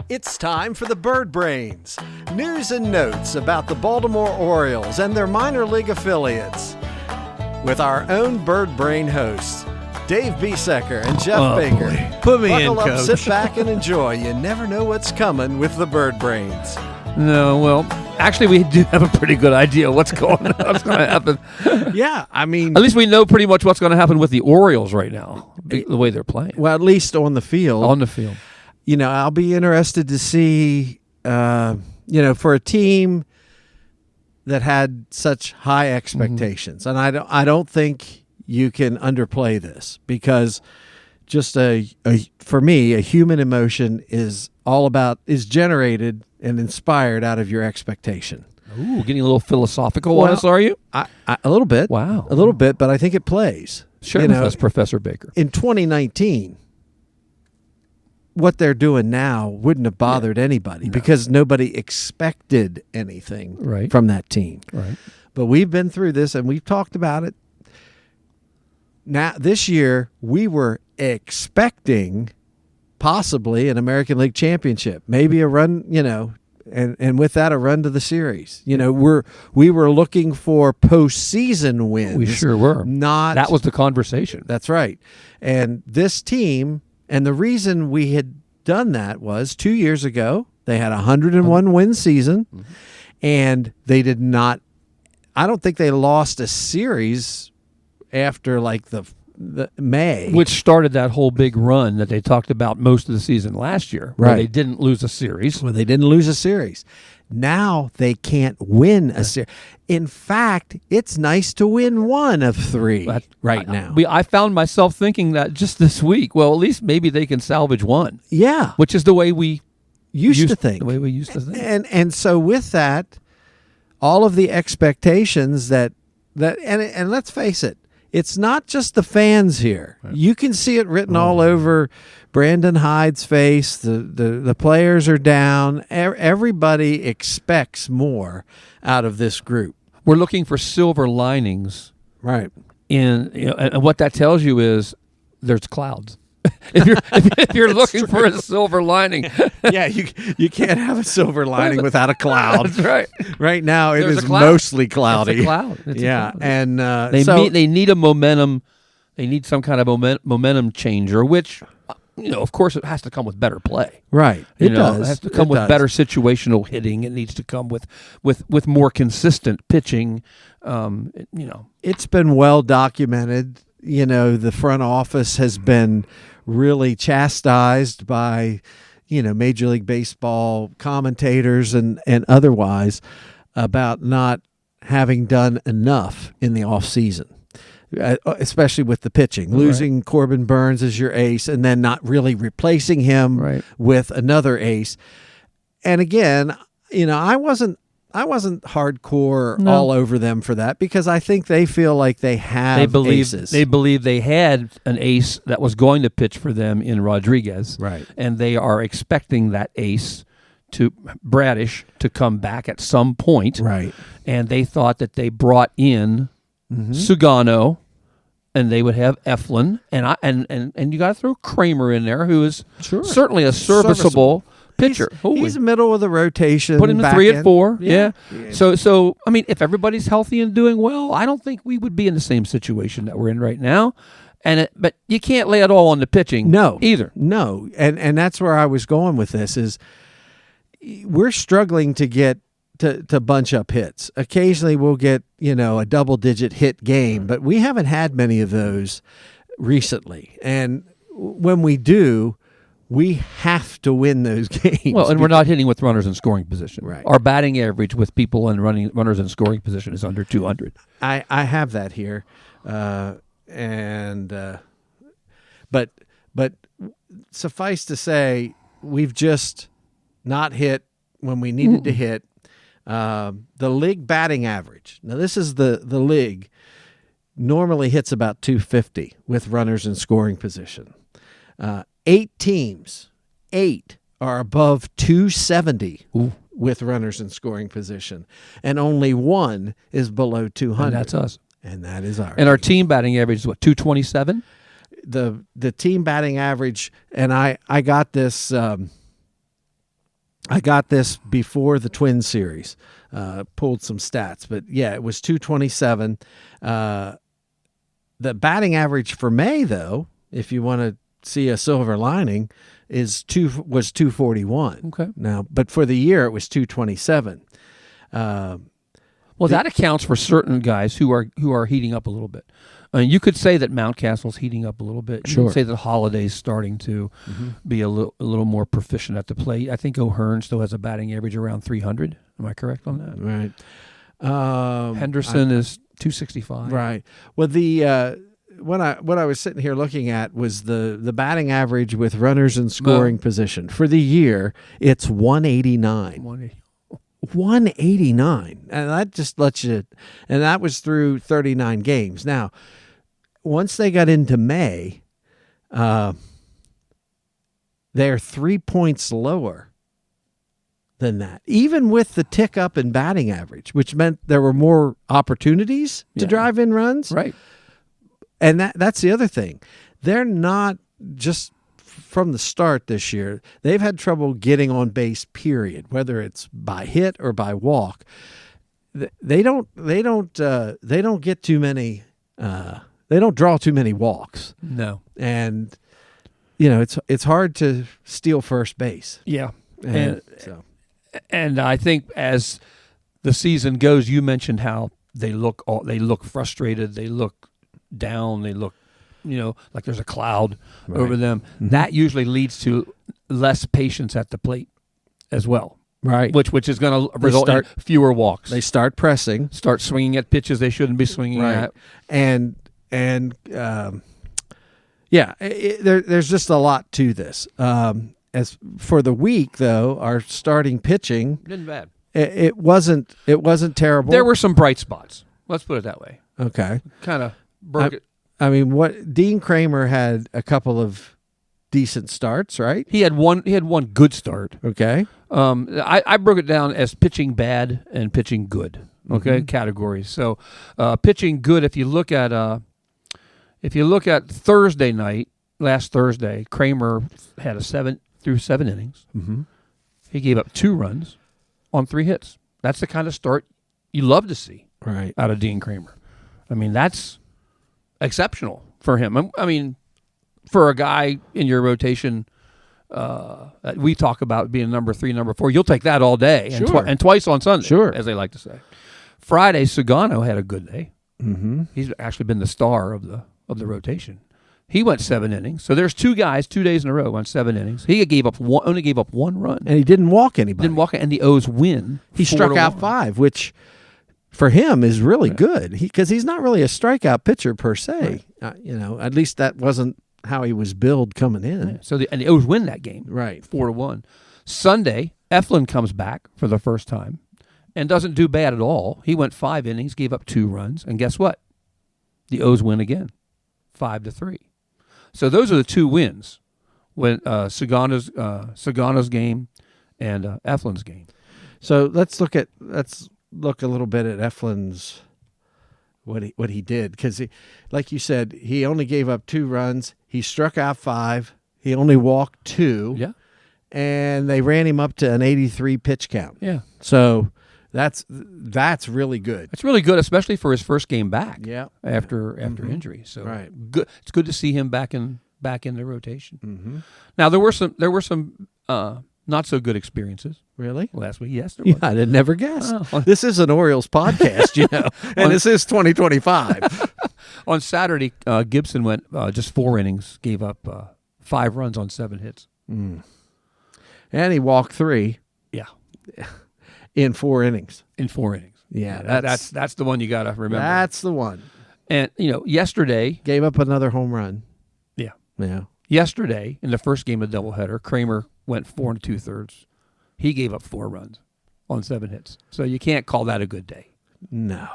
It's time for the Bird Brains. News and notes about the Baltimore Orioles and their minor league affiliates. With our own Bird Brain hosts, Dave Biesecker and Jeff Baker. Boy. Put me Buckle in, up, Coach. sit back, and enjoy. You never know what's coming with the Bird Brains. No, well, actually, we do have a pretty good idea what's going to happen. Yeah, I mean, At least we know pretty much what's going to happen with the Orioles right now, the way they're playing. well, at least on the field. On the field. You know, I'll be interested to see, for a team that had such high expectations. And I don't think you can underplay this, because just for me, a human emotion is generated and inspired out of your expectation. Ooh, getting a little philosophical on us, are you? A little bit. Wow. A little bit, but I think it plays. Sure, that's Professor Baker. In 2019, what they're doing now wouldn't have bothered anybody because nobody expected anything from that team. Right. But we've been through this and we've talked about it. Now, this year, we were expecting possibly an American League championship, maybe a run, and with that, a run to the series. We were looking for postseason wins. We sure were. That was the conversation. That's right. And this team, and the reason we had done that was 2 years ago, they had a 101 win season, and they did not, I don't think they lost a series after like the May. Which started that whole big run that they talked about most of the season last year, where they didn't lose a series. Well, they didn't lose a series. Now they can't win a series. In fact, it's nice to win one of three now. I found myself thinking that just this week. Well, at least maybe they can salvage one. Yeah. Which is the way we used to think. The way we used to think. And so with that, all of the expectations and let's face it, it's not just the fans here. Right. You can see it written all over Brandon Hyde's face. The players are down. Everybody expects more out of this group. We're looking for silver linings. Right. And what that tells you is there's clouds. if you're looking for a silver lining. Yeah, you can't have a silver lining without a cloud. That's right. Right now it is mostly cloudy. It's a cloud. And they need a momentum. They need some kind of momentum changer, which of course it has to come with better play. Right. It does. It has to come with better situational hitting. It needs to come with more consistent pitching. It's been well documented. The front office has been really chastised by, Major League Baseball commentators and otherwise about not having done enough in the offseason, especially with the pitching. Losing Corbin Burns as your ace and then not really replacing him with another ace. And again, I wasn't hardcore all over them for that, because I think they feel like they have aces. They believe they had an ace that was going to pitch for them in Rodriguez. Right. And they are expecting that ace Bradish to come back at some point. Right. And they thought that they brought in Sugano, and they would have Eflin, and you got to throw Kramer in there, who is certainly a serviceable pitcher. He's middle of the rotation. Put him in 3 at 4. Yeah. So I mean, if everybody's healthy and doing well, I don't think we would be in the same situation that we're in right now. But you can't lay it all on the pitching. No. Either. No. And that's where I was going with this is we're struggling to get to bunch up hits. Occasionally we'll get, a double-digit hit game, but we haven't had many of those recently. And when we do, we have to win those games. Well, and we're not hitting with runners in scoring position. Right. Our batting average with people in runners in scoring position is under 200. I have that here, but suffice to say, we've just not hit when we needed to hit. The league batting average. Now, this is the league. Normally hits about 250 with runners in scoring position. 8 teams, 8 are above 270 with runners in scoring position, and only 1 is below 200. And that's us. And that is ours. And our team batting average is what, 227? The team batting average, and I got this I got this before the Twins series. Pulled some stats, but yeah, it was 227. The batting average for May, though, if you want to see a silver lining, was 241. Okay. Now, but for the year, it was 227. Well, that accounts for certain guys who are heating up a little bit. I mean, you could say that Mountcastle's heating up a little bit. You Sure. could say that Holiday's starting to be a little more proficient at the plate. I think O'Hearn still has a batting average around 300. Am I correct on that? Right. Henderson is 265. Right. Well, the what I was sitting here looking at was the batting average with runners in scoring position for the year. It's 189. 189, and that just lets you. And that was through 39 games. Now, once they got into May, they're 3 points lower than that, even with the tick up in batting average, which meant there were more opportunities to drive in runs. Right. And that's the other thing. They're not just from the start this year. They've had trouble getting on base, period, whether it's by hit or by walk. They don't get too many. They don't draw too many walks. No. And it's hard to steal first base. Yeah. And I think as the season goes, you mentioned how they look frustrated, they look down, they look like there's a cloud over them. Mm-hmm. That usually leads to less patience at the plate as well. Right. Which is going to result in fewer walks. They start pressing, start swinging at pitches they shouldn't be swinging at. And there's just a lot to this. As for the week, though, our starting pitching isn't bad. It wasn't terrible. There were some bright spots. Let's put it that way. Okay. Kind of broke it. I mean, Dean Kramer had a couple of decent starts, right? He had one good start. Okay. I broke it down as pitching bad and pitching good. Okay, categories. So, pitching good. If you look at Thursday night, last Thursday, Kramer had 7 innings. Mm-hmm. He gave up 2 runs on 3 hits. That's the kind of start you love to see out of Dean Kramer. I mean, that's exceptional for him. I mean, for a guy in your rotation, we talk about being number 3, number 4. You'll take that all day, and twice on Sunday, as they like to say. Friday, Sugano had a good day. Mm-hmm. He's actually been the star of the rotation. He went 7 innings. So there's 2 guys 2 days in a row went 7 innings. He only gave up 1 run, and he didn't walk anybody. And the O's win. He struck out 5, which for him is really good because he's not really a strikeout pitcher per se. Right. At least that wasn't how he was billed coming in. Yeah. So the O's win that game, 4-1. Sunday, Eflin comes back for the first time and doesn't do bad at all. He went 5 innings, gave up 2 runs, and guess what? The O's win again, 5-3. So those are the 2 wins, when Sugano's game and Eflin's game. So let's look a little bit at Eflin's what he did, because like you said, he only gave up 2 runs. He struck out 5. He only walked 2. Yeah, and they ran him up to an 83 pitch count. Yeah, so that's really good. It's really good, especially for his first game back. Yeah, after injury. So good. It's good to see him back in the rotation. Mm-hmm. Now there were some not so good experiences. Really? Last week, yes, there was. Yeah, I'd never guess. This is an Orioles podcast, and this is 2025. On Saturday, Gibson went just 4 innings, gave up 5 runs on 7 hits. Mm. And he walked 3. Yeah. In 4 innings. Yeah, that's the one you got to remember. That's the one. And, yesterday... Gave up another home run. Yeah. Yesterday, in the first game of the doubleheader, Kramer went 4 2/3. He gave up 4 runs on 7 hits. So you can't call that a good day. No.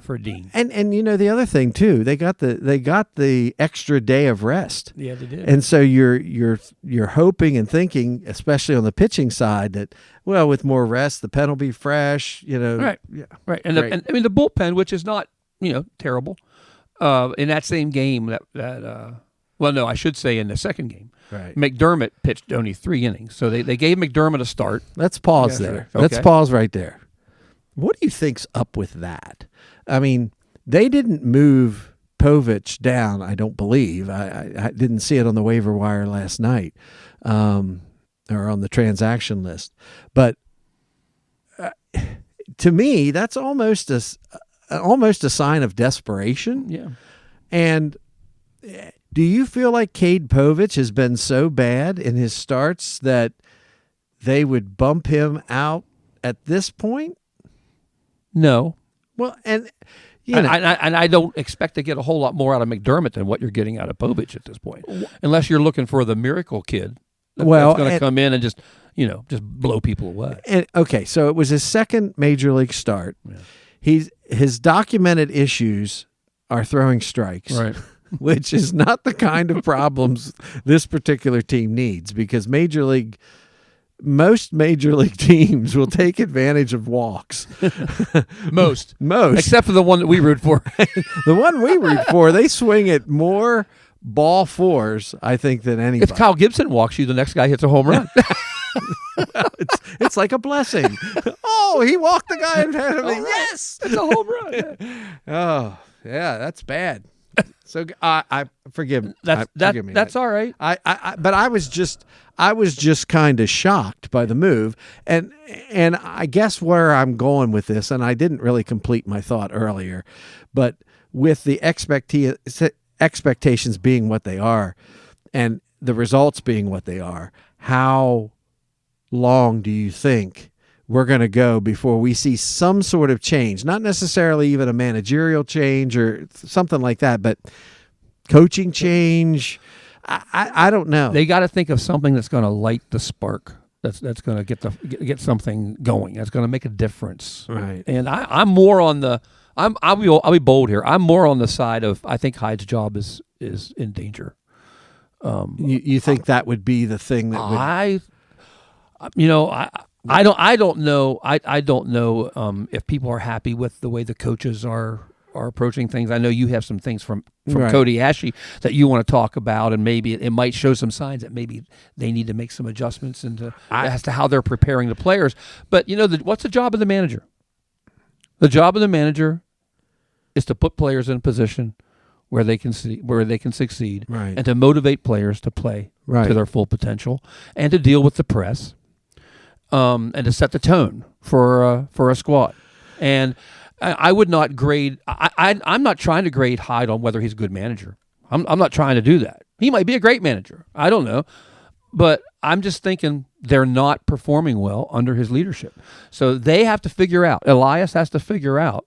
For Dean. And the other thing too, they got the extra day of rest. Yeah, they did. And so you're hoping and thinking, especially on the pitching side, that with more rest, the pen will be fresh. Right. Yeah. Right. And the bullpen, which is not terrible, in that same game that Well, no, I should say in the second game. Right. McDermott pitched only 3 innings, so they gave McDermott a start. Let's pause there. Okay. Let's pause right there. What do you think's up with that? I mean, they didn't move Povich down, I don't believe. I didn't see it on the waiver wire last night, or on the transaction list. But to me, that's almost a sign of desperation. Yeah. And do you feel like Cade Povich has been so bad in his starts that they would bump him out at this point? No. Well, and I don't expect to get a whole lot more out of McDermott than what you're getting out of Povich at this point, unless you're looking for the miracle kid that's going to come in and just blow people away. And, okay, so it was his second major league start. Yeah. His documented issues are throwing strikes, right? Which is not the kind of problems this particular team needs, because most major league teams will take advantage of walks. Most. Except for the one that we root for. The one we root for, they swing at more ball fours, I think, than anybody. If Kyle Gibson walks you, the next guy hits a home run. Well, it's like a blessing. Oh, he walked the guy in front of me. Yes! It's a home run. Oh, yeah, that's bad. So forgive me. Forgive me. That's all right. But I was just kind of shocked by the move, and I guess where I'm going with this, and I didn't really complete my thought earlier, but with the expectations being what they are, and the results being what they are, how long do you think we're going to go before we see some sort of change? Not necessarily even a managerial change or something like that, but coaching change. I don't know. They got to think of something that's going to light the spark. That's going to get something going. That's going to make a difference. Right. And I'm more on the. I'll be bold here. I'm more on the side of I think Hyde's job is in danger. You think that would be the thing that would? I don't know. I don't know if people are happy with the way the coaches are approaching things. I know you have some things from right. Cody Ashley that you want to talk about, and maybe it might show some signs that maybe they need to make some adjustments as to how they're preparing the players. But what's the job of the manager? The job of the manager is to put players in a position where they can succeed, right. and to motivate players to play right. to their full potential, and to deal with the press. And to set the tone for a squad. And I would not grade. I'm not trying to grade Hyde on whether he's a good manager. I'm not trying to do that. He might be a great manager. I don't know, but I'm just thinking they're not performing well under his leadership. So they have to figure out. Elias has to figure out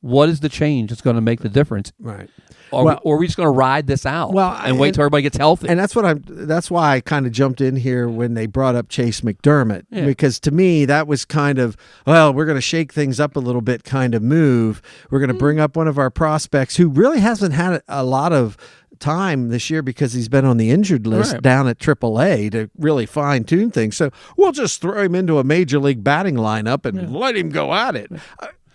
what is the change that's going to make the difference. Right. Or are we just going to ride this out and wait till everybody gets healthy? And that's why I kind of jumped in here when they brought up Chase McDermott, because to me that was kind of, well, we're going to shake things up a little bit kind of move. We're going to bring up one of our prospects who really hasn't had a lot of time this year because he's been on the injured list down at AAA to really fine-tune things. So we'll just throw him into a major league batting lineup and let him go at it.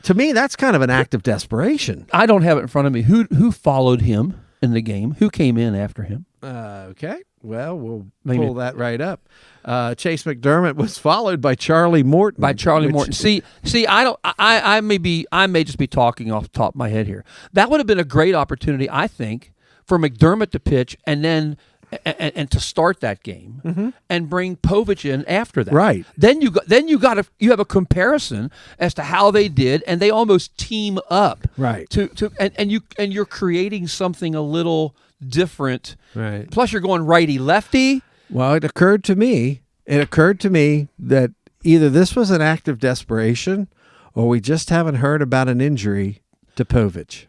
To me, that's kind of an act of desperation. I don't have it in front of me. Who followed him in the game? Who came in after him? Okay. Well, we'll pull that right up. Chase McDermott was followed by Charlie Morton. Morton. See, I may just be talking off the top of my head here. That would have been a great opportunity, I think, for McDermott to pitch and then and to start that game and bring Povich in after that. Right. Then you have a comparison as to how they did, and they almost team up. Right. And you're creating something a little different. Right. Plus you're going righty lefty. Well, it occurred to me that either this was an act of desperation or we just haven't heard about an injury to Povich.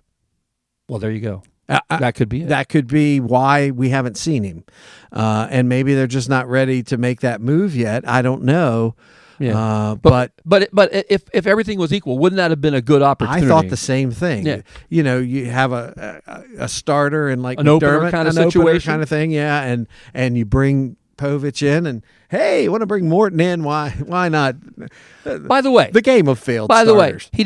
Well, there you go. That could be it. That could be why we haven't seen him. And maybe they're just not ready to make that move yet. I don't know. Yeah. But if everything was equal, wouldn't that have been a good opportunity? I thought the same thing. Yeah. You have a starter and like an McDermott, opener kind of situation, kind of thing, and you bring Povich in, and hey, you want to bring Morton in? Why not? By the way, the game of failed starters. By the way, he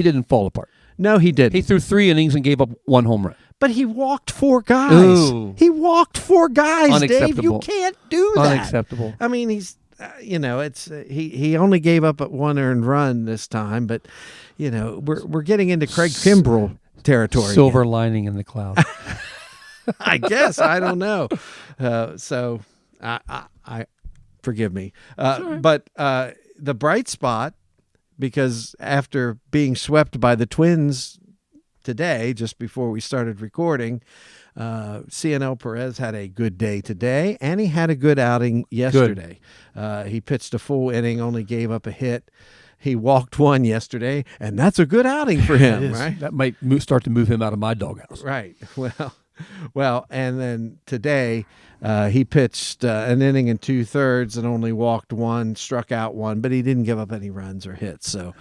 didn't fall apart. No, he didn't. He threw 3 innings and gave up 1 home run. But he walked 4 guys. Ooh. He walked 4 guys, Dave. You Unacceptable. can't do that. Unacceptable. I mean, he's, it's he only gave up at 1 earned run this time, but we're getting into Craig Kimbrell territory. Silver again. lining in the cloud. I guess I don't know. So I forgive me. But the bright spot, because after being swept by the Twins today, just before we started recording, CNL Perez had a good day today, and he had a good outing yesterday. He pitched a full inning, only gave up a hit. He walked 1 yesterday, and that's a good outing for him, right? That might start to move him out of my doghouse. Right. Well, and then today he pitched an inning and 2/3 and only walked 1, struck out 1, but he didn't give up any runs or hits. So,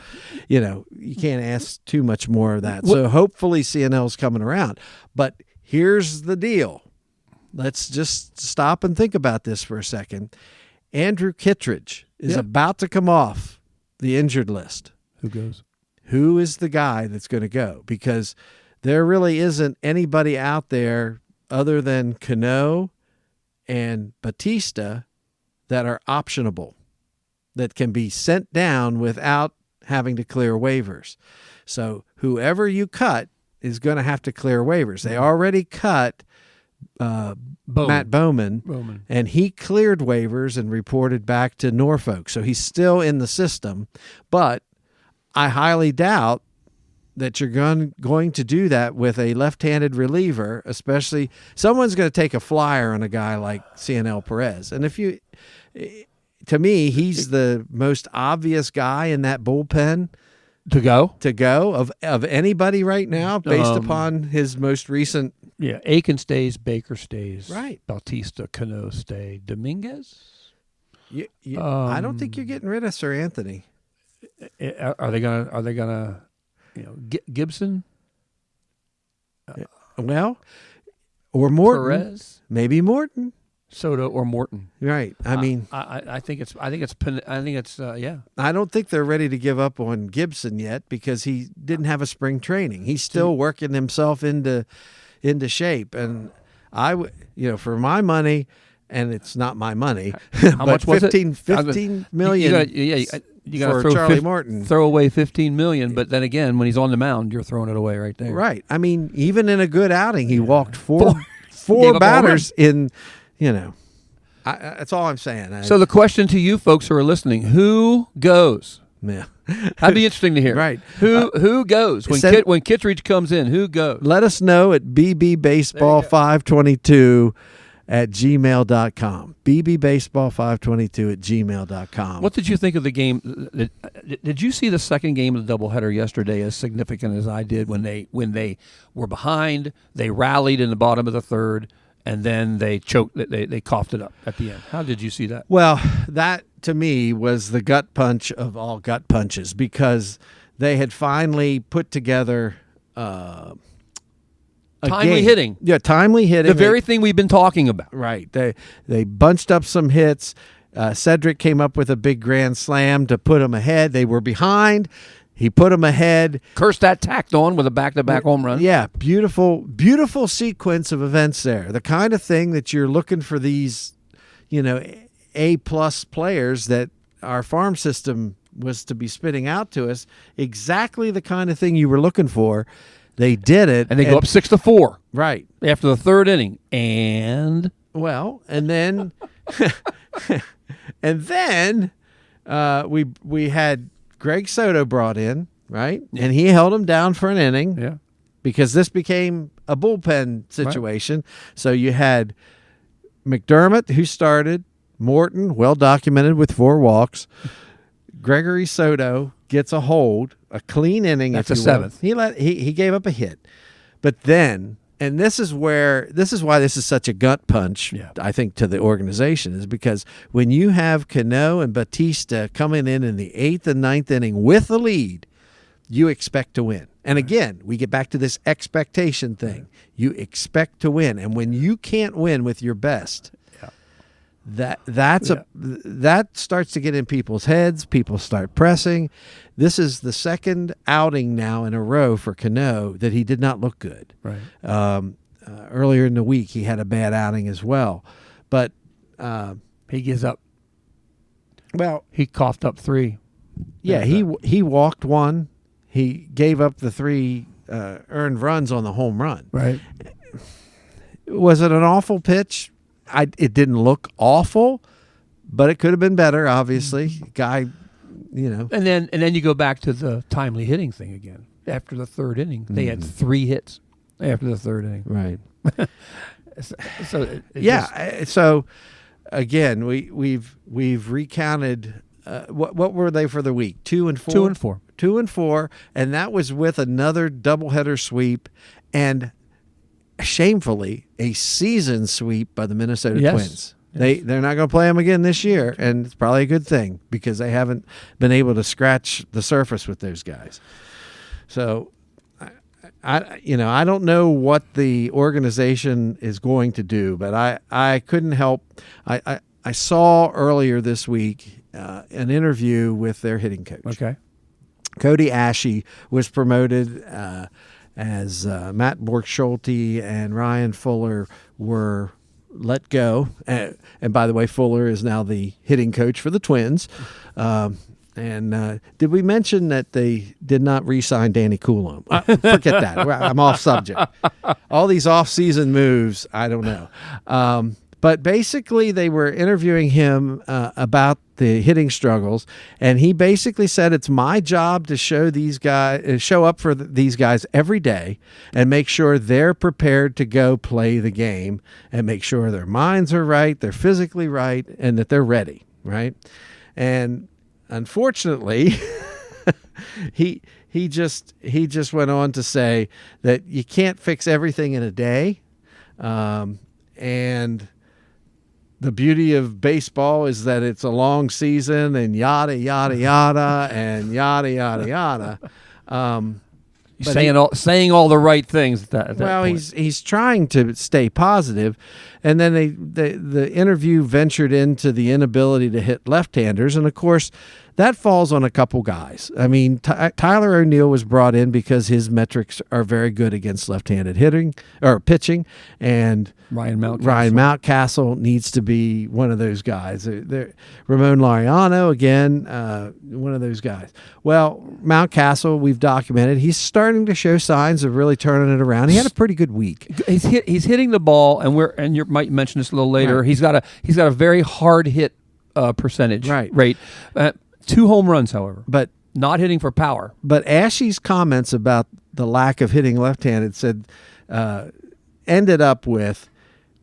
you can't ask too much more of that. So hopefully CNL's coming around. But here's the deal. Let's just stop and think about this for a second. Andrew Kittredge is about to come off the injured list. Who goes? Who is the guy that's going to go? Because there really isn't anybody out there other than Cano and Batista that are optionable, that can be sent down without having to clear waivers. So whoever you cut is going to have to clear waivers. They already cut Matt Bowman, and he cleared waivers and reported back to Norfolk. So he's still in the system, but I highly doubt that you're going to do that with a left-handed reliever, especially someone's going to take a flyer on a guy like CNL Perez. And to me, he's the most obvious guy in that bullpen to go of anybody right now, based upon his most recent. Yeah, Aiken stays, Baker stays, right? Bautista, Cano stay, Dominguez. I don't think you're getting rid of Sir Anthony. Are they gonna? Gibson. Or Morton. Perez, maybe Morton. Soto or Morton. Right. I mean, I think it's yeah. I don't think they're ready to give up on Gibson yet because he didn't have a spring training. He's still working himself into shape, and for my money, and it's not my money. How much was it? $15 million. You got to throw Charlie Morton. Throw away $15 million, but then again, when he's on the mound, you're throwing it away right there. Right. I mean, even in a good outing, he walked four batters in. That's all I'm saying. So the question to you folks who are listening: who goes? Yeah, that'd be interesting to hear. Right. Who goes when Kittredge comes in? Who goes? Let us know at bbaseball522@gmail.com. bbaseball522@gmail.com. What did you think of the game? Did you see the second game of the doubleheader yesterday as significant as I did when they were behind? They rallied in the bottom of the third, and then they choked. They coughed it up at the end. How did you see that? Well, that to me was the gut punch of all gut punches, because they had finally put together timely hitting. Yeah, timely hitting. The very thing we've been talking about. Right. They bunched up some hits. Cedric came up with a big grand slam to put them ahead. They were behind. He put them ahead. Kjerstad tacked on with a back-to-back home run. Yeah, beautiful, beautiful sequence of events there. The kind of thing that you're looking for these, A-plus players that our farm system was to be spitting out to us. Exactly the kind of thing you were looking for. They did it. And they go up 6-4. Right. After the third inning. And then we had Greg Soto brought in, right? And he held him down for an inning. Yeah. Because this became a bullpen situation. Right. So you had McDermott, who started, Morton, well documented with 4 walks. Gregory Soto gets a hold, a clean inning. That's a 7th. He gave up a hit. But then, and this is why this is such a gut punch, I think, to the organization, is because when you have Cano and Batista coming in the 8th and 9th inning with a lead, you expect to win. And again, we get back to this expectation thing. You expect to win. And when you can't win with your best, that starts to get in people's heads. People start pressing. This is the second outing now in a row for Cano that he did not look good. Right. Earlier in the week, he had a bad outing as well. But he gives up. Well, he coughed up 3. Yeah, he walked 1. He gave up the 3 earned runs on the home run. Right. Was it an awful pitch? It didn't look awful, but it could have been better. Obviously, guy, And then you go back to the timely hitting thing again. After the 3rd inning, they had 3 hits after the 3rd inning. Right. So so again, we've recounted. What were they for the week? 2 and 4. 2 and 4. 2 and 4, and that was with another doubleheader sweep, and shamefully a season sweep by the Minnesota Twins. They're not going to play them again this year, and it's probably a good thing because they haven't been able to scratch the surface with those guys. So, I don't know what the organization is going to do, but I couldn't help. I saw earlier this week an interview with their hitting coach. Okay. Cody Ashe was promoted as Matt Bork-Schulte and Ryan Fuller were let go. And by the way, Fuller is now the hitting coach for the Twins. And did we mention that they did not re-sign Danny Coulomb? Forget that. I'm off subject. All these off-season moves, I don't know. But basically, they were interviewing him about the hitting struggles, and he basically said, "It's my job to show up for these guys every day, and make sure they're prepared to go play the game, and make sure their minds are right, they're physically right, and that they're ready." Right, and unfortunately, he just went on to say that you can't fix everything in a day, and the beauty of baseball is that it's a long season and yada, yada, yada, and yada, yada, yada. Saying all the right things at that point. He's trying to stay positive, and then the interview ventured into the inability to hit left-handers, and of course that falls on a couple guys. I mean, Tyler O'Neill was brought in because his metrics are very good against left-handed hitting or pitching, and Ryan Mountcastle needs to be one of those guys. Ramon Laureano, again, one of those guys. Well, Mountcastle, we've documented, he's starting to show signs of really turning it around. He had a pretty good week. He's hitting the ball, and you might mention this a little later. Right. He's got a very hard hit percentage rate. 2 home runs, however, but not hitting for power. But Ashe's comments about the lack of hitting left-handed ended up with,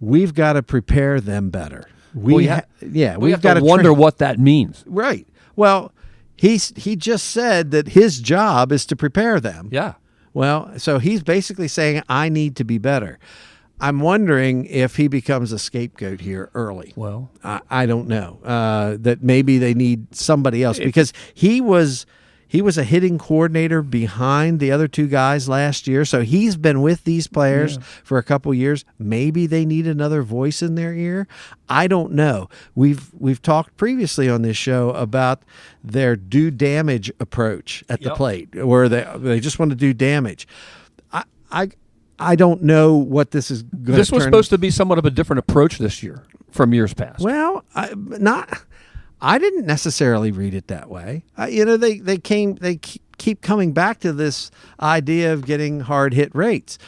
"We've got to prepare them better." We have to wonder what that means. Right. Well, he just said that his job is to prepare them. Yeah. Well, so he's basically saying, I need to be better. I'm wondering if he becomes a scapegoat here early. Well, I don't know. That maybe they need somebody else, because he was a hitting coordinator behind the other 2 guys last year, so he's been with these players for a couple years. Maybe they need another voice in their ear. I don't know. We've talked previously on this show about their do damage approach at the plate, where they just want to do damage. I don't know what this is going to This was supposed to be somewhat of a different approach this year from years past. Well, I didn't necessarily read it that way. They keep coming back to this idea of getting hard hit rates.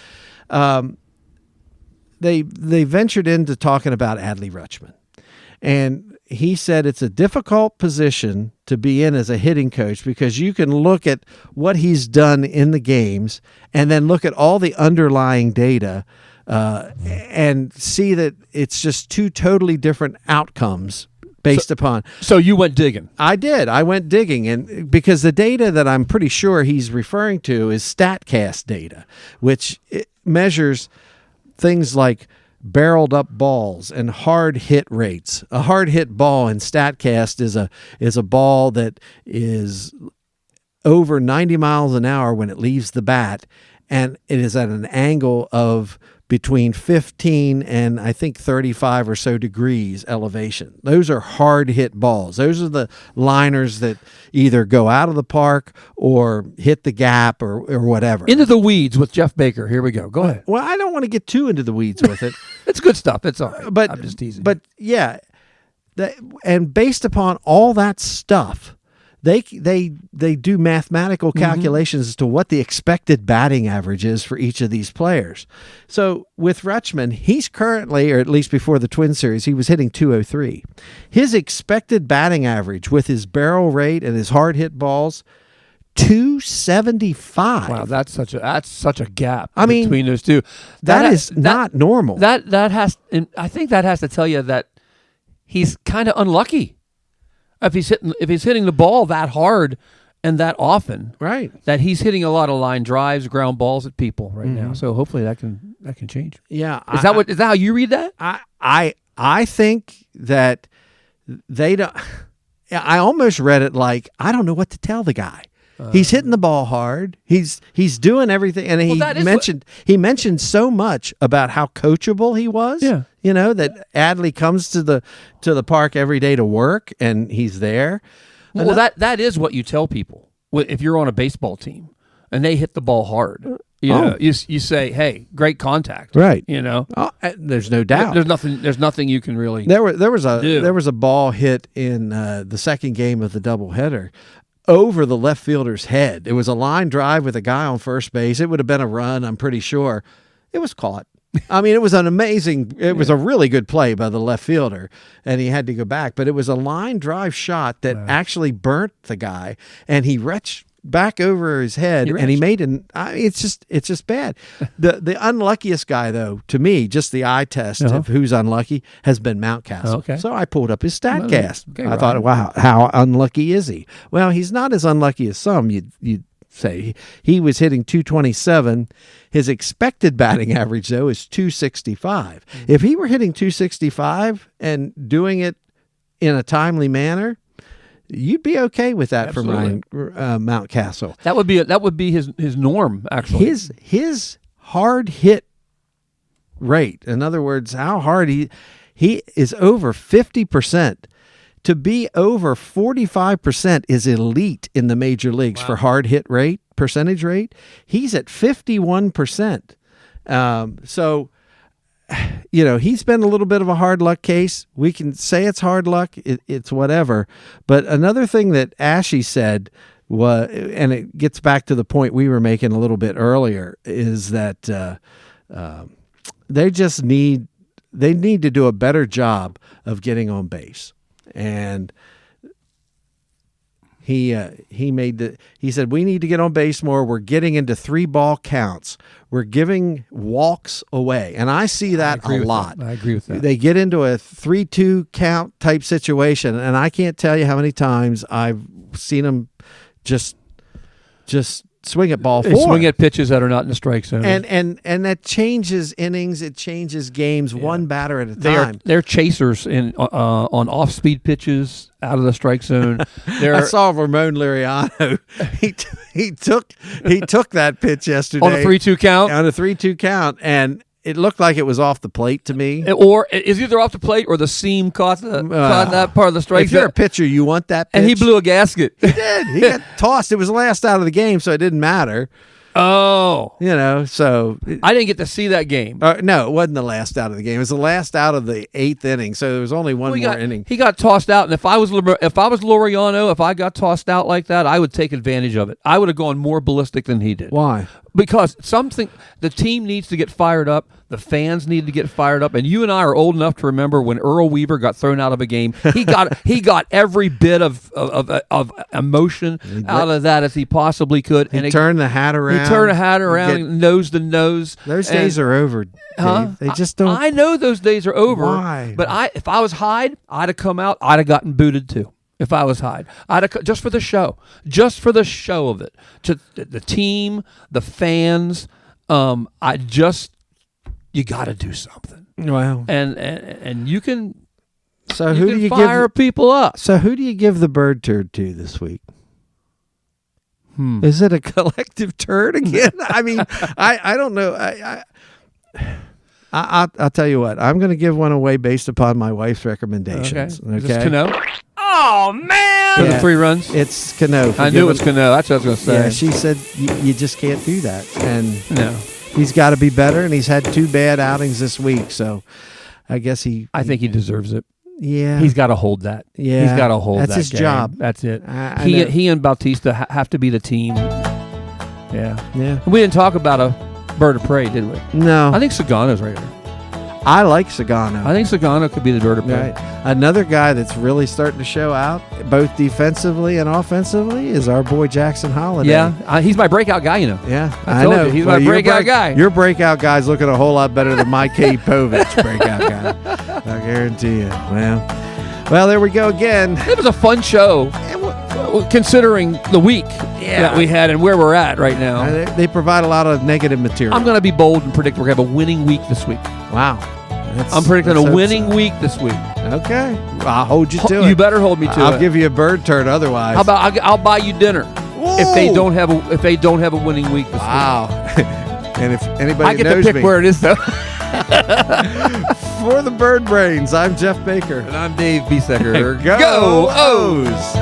They ventured into talking about Adley Rutschman, and he said it's a difficult position to be in as a hitting coach, because you can look at what he's done in the games and then look at all the underlying data and see that it's just 2 totally different outcomes based upon. So you went digging. I did. I went digging, and because the data that I'm pretty sure he's referring to is StatCast data, which measures things like barreled up balls and hard hit rates. A hard hit ball in StatCast is a ball that is over 90 miles an hour when it leaves the bat, and it is at an angle of between 15 and I think 35 or so degrees elevation. Those are hard hit balls. Those are the liners that either go out of the park or hit the gap or whatever. Into the weeds with Jeff Baker. Here we go. Go ahead. Well, I don't want to get too into the weeds with it. It's good stuff. It's all right. But I'm just teasing. But yeah, and based upon all that stuff, they do mathematical calculations as to what the expected batting average is for each of these players. So with Rutschman, he's currently, or at least before the Twin Series, he was hitting 203. His expected batting average with his barrel rate and his hard hit balls, 275. Wow, that's such a gap. I mean, between those two. That is not normal. And I think that has to tell you that he's kind of unlucky. If he's hitting the ball that hard and that often, right? That he's hitting a lot of line drives, ground balls at people right now. So hopefully that can change. Yeah, is that how you read that? I think that they don't. I almost read it like I don't know what to tell the guy. He's hitting the ball hard. He's doing everything, and he mentioned so much about how coachable he was. Yeah. That Adley comes to the park every day to work, and he's there. Well, that is what you tell people if you're on a baseball team and they hit the ball hard. You say, "Hey, great contact." Right. There's no doubt. There's nothing you can really. There was a ball hit in the second game of the doubleheader over the left fielder's head. It was a line drive with a guy on first base. It would have been a run, I'm pretty sure. It was caught. I mean, it was a really good play by the left fielder, and he had to go back. But it was a line drive shot that actually burnt the guy, and he retched back over his head, and he made it's just bad. The unluckiest guy, though, to me, just the eye test of who's unlucky, has been Mountcastle. Okay. So I pulled up his StatCast. Okay, I thought, wow, how unlucky is he? Well, he's not as unlucky as some you'd say. He was hitting 227. His expected batting average, though, is 265. If he were hitting 265 and doing it in a timely manner, you'd be okay with that. Absolutely. From Ryan Mountcastle. That would be his norm, actually. His hard hit rate, in other words, how hard he is over 50%. To be over 45% is elite in the major leagues for hard hit rate, percentage rate. He's at 51%. So, he's been a little bit of a hard luck case. We can say it's hard luck. It's whatever. But another thing that Ashy said was, and it gets back to the point we were making a little bit earlier, is that they need to do a better job of getting on base. And he said we need to get on base more. We're getting into 3-ball counts. We're giving walks away, and I see that a lot. I agree with that. They get into a 3-2 count type situation, and I can't tell you how many times I've seen them just swing at ball 4. They swing at pitches that are not in the strike zone. And that changes innings. It changes games one batter at a time. They're chasers on off-speed pitches out of the strike zone. I saw Ramon Liriano. He took that pitch yesterday on a 3-2 count. On a 3-2 count, and it looked like it was off the plate to me. Or is either off the plate or the seam caught that part of the strike. If you're a pitcher, you want that pitch. And he blew a gasket. He did. He got tossed. It was the last out of the game, so it didn't matter. Oh. So I didn't get to see that game. No, it wasn't the last out of the game. It was the last out of the 8th inning, so there was only one more inning. He got tossed out, and if I was Loriano, if I got tossed out like that, I would take advantage of it. I would have gone more ballistic than he did. Why? Because the team needs to get fired up. The fans need to get fired up, and you and I are old enough to remember when Earl Weaver got thrown out of a game. He got every bit of emotion out of that as he possibly could. He turned the hat around. Nose to nose. Those days are over, Dave. They just don't. I know those days are over. Why? But if I was Hyde, I'd have come out. I'd have gotten booted too. If I was Hyde, I'd have, just for the show of it, to the team, the fans. You got to do something. Well, and you can. So who do you fire people up? So who do you give the bird turd to this week? Is it a collective turd again? I mean, I don't know. I'll tell you what. I'm going to give one away based upon my wife's recommendations. Okay. Is this Cano? Oh, man! For the 3 runs? It's Cano. I knew it was Cano. That's what I was going to say. Yeah, she said you just can't do that. And no. He's got to be better, and he's had 2 bad outings this week, so I guess I think he deserves it. Yeah. He's got to hold that. Yeah. He's got to hold that. That's his game. job. That's it. He He and Bautista have to be the team. Yeah. Yeah. We didn't talk about a bird of prey, did we? No. I think Sagano's right there. I like Sagano. I think Sagano could be the bird of prey. Right. Another guy that's really starting to show out, both defensively and offensively, is our boy Jackson Holiday. Yeah, he's my breakout guy, you know. Yeah, I told you, he's my breakout guy. Your breakout guy's looking a whole lot better than my Kate Povich breakout guy. I guarantee you. Well, there we go again. It was a fun show, considering the week that we had and where we're at right now. They provide a lot of negative material. I'm going to be bold and predict we're going to have a winning week this week. Wow. I'm predicting a winning week this week. Okay. I'll hold you to it. You better hold me to it. I'll give you a bird turn otherwise. How about I'll buy you dinner if they don't have a winning week this week. Wow. And if anybody I get knows to pick where it is, though. For the Bird Brains, I'm Jeff Baker. And I'm Dave Biesecker. Go O's!